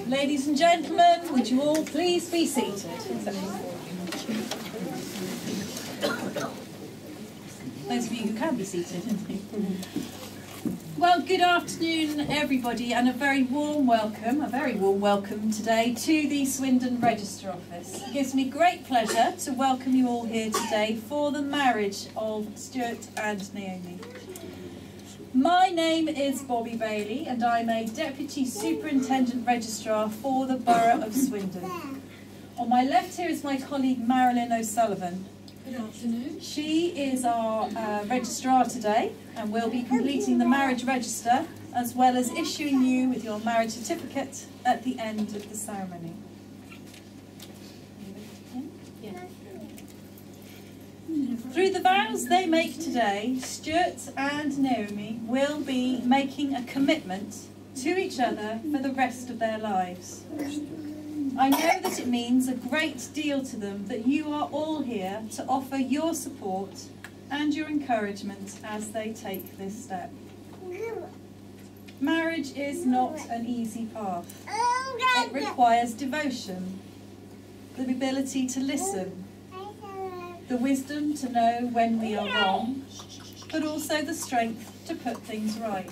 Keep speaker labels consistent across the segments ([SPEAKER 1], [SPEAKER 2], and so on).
[SPEAKER 1] Ladies and gentlemen, would you all please be seated? Those of you who can be seated. Well, good afternoon everybody, and a very warm welcome today to the Swindon Register Office. It gives me great pleasure to welcome you all here today for the marriage of Stuart and Naomi. My name is Bobby Bailey and I'm a Deputy Superintendent Registrar for the Borough of Swindon. On my left here is my colleague Marilyn O'Sullivan.
[SPEAKER 2] Good afternoon.
[SPEAKER 1] She is our registrar today and will be completing the marriage register as well as issuing you with your marriage certificate at the end of the ceremony. Through the vows they make today, Stuart and Naomi will be making a commitment to each other for the rest of their lives. I know that it means a great deal to them that you are all here to offer your support and your encouragement as they take this step. Marriage is not an easy path. It requires devotion, the ability to listen, the wisdom to know when we are wrong, but also the strength to put things right.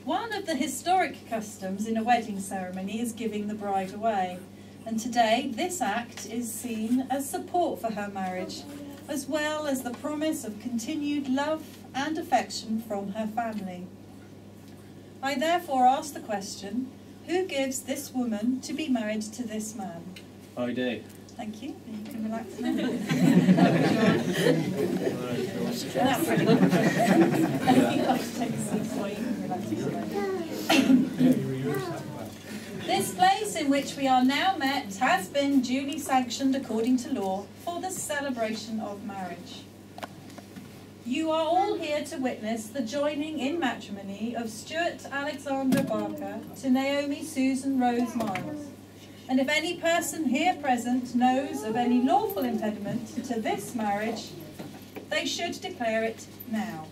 [SPEAKER 1] One of the historic customs in a wedding ceremony is giving the bride away, and today this act is seen as support for her marriage, as well as the promise of continued love and affection from her family. I therefore ask the question, who gives this woman to be married to this man?
[SPEAKER 3] I do.
[SPEAKER 1] Thank you. You can relax now. That's really good. You'd like to take a seat so you can relax. This place in which we are now met has been duly sanctioned according to law for the celebration of marriage. You are all here to witness the joining in matrimony of Stuart Alexander Barker to Naomi Susan Rose Miles. And if any person here present knows of any lawful impediment to this marriage, they should declare it now.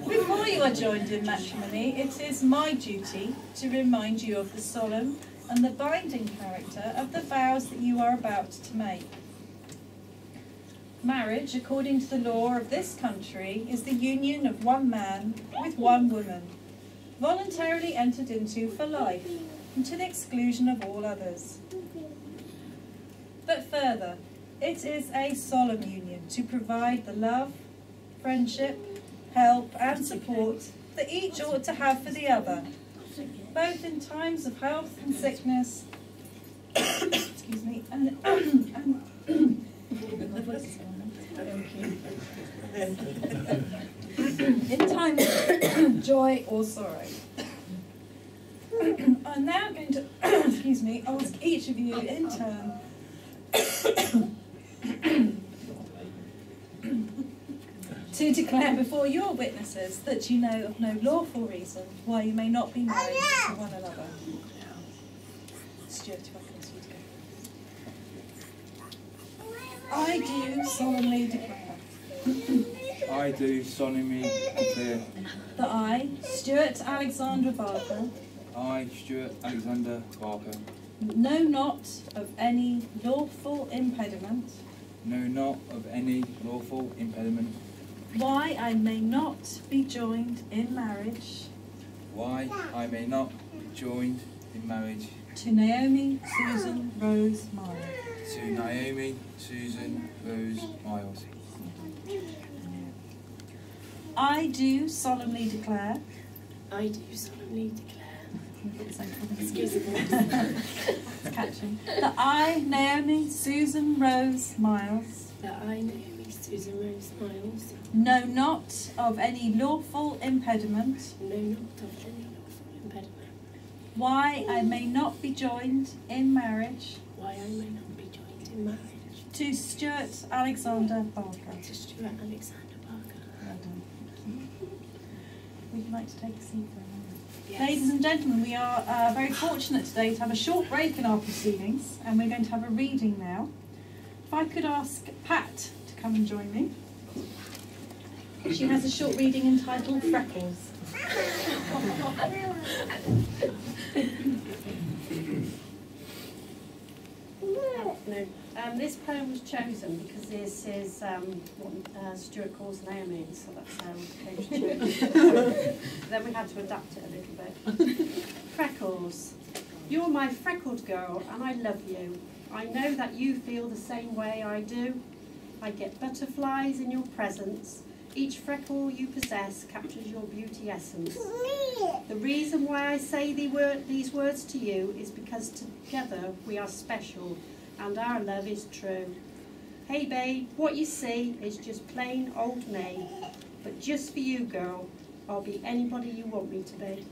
[SPEAKER 1] Before you are joined in matrimony, it is my duty to remind you of the solemn and the binding character of the vows that you are about to make. Marriage, according to the law of this country, is the union of one man with one woman, voluntarily entered into for life, and to the exclusion of all others. But further, it is a solemn union to provide the love, friendship, help and support that each ought to have for the other, both in times of health and sickness, excuse me, and in times of joy or sorrow. I'm now going to, excuse me, ask each of you in turn to declare before your witnesses that you know of no lawful reason why you may not be married to one another. Stuart, if I can ask you to go. I do solemnly declare.
[SPEAKER 3] I do solemnly declare.
[SPEAKER 1] That I, Stuart Alexander Barker,
[SPEAKER 3] I, Stuart Alexander Barker,
[SPEAKER 1] know not of any lawful impediment
[SPEAKER 3] know not of any lawful impediment
[SPEAKER 1] why I may not be joined in marriage
[SPEAKER 3] why I may not be joined in marriage
[SPEAKER 1] to Naomi Susan Rose Miles.
[SPEAKER 3] to Naomi Susan Rose Miles.
[SPEAKER 1] I do solemnly declare.
[SPEAKER 2] I do solemnly declare.
[SPEAKER 1] Excuse me. It's catchy. That I, Naomi Susan Rose Miles,
[SPEAKER 2] That I, Naomi Susan Rose Miles,
[SPEAKER 1] know not of any lawful impediment
[SPEAKER 2] know not of any lawful impediment
[SPEAKER 1] why I may not be joined in marriage
[SPEAKER 2] why I may not be joined in marriage
[SPEAKER 1] to Stuart Alexander Barker.
[SPEAKER 2] to Stuart Alexander Barker.
[SPEAKER 1] Well done. Thank you. Would you like to take a seat for a moment?
[SPEAKER 2] Yes.
[SPEAKER 1] Ladies and gentlemen, we are very fortunate today to have a short break in our proceedings, and we're going to have a reading now If I could ask Pat to come and join me. She has a short reading entitled Freckles.
[SPEAKER 4] No. This poem was chosen because this is what Stuart calls Naomi, so that's how we came to it. Then we had to adapt it a little bit. Freckles. You're my freckled girl and I love you. I know that you feel the same way I do. I get butterflies in your presence. Each freckle you possess captures your beauty essence. The reason why I say these words to you is because together we are special and our love is true. Hey babe, what you see is just plain old me. But just for you, girl, I'll be anybody you want me to be.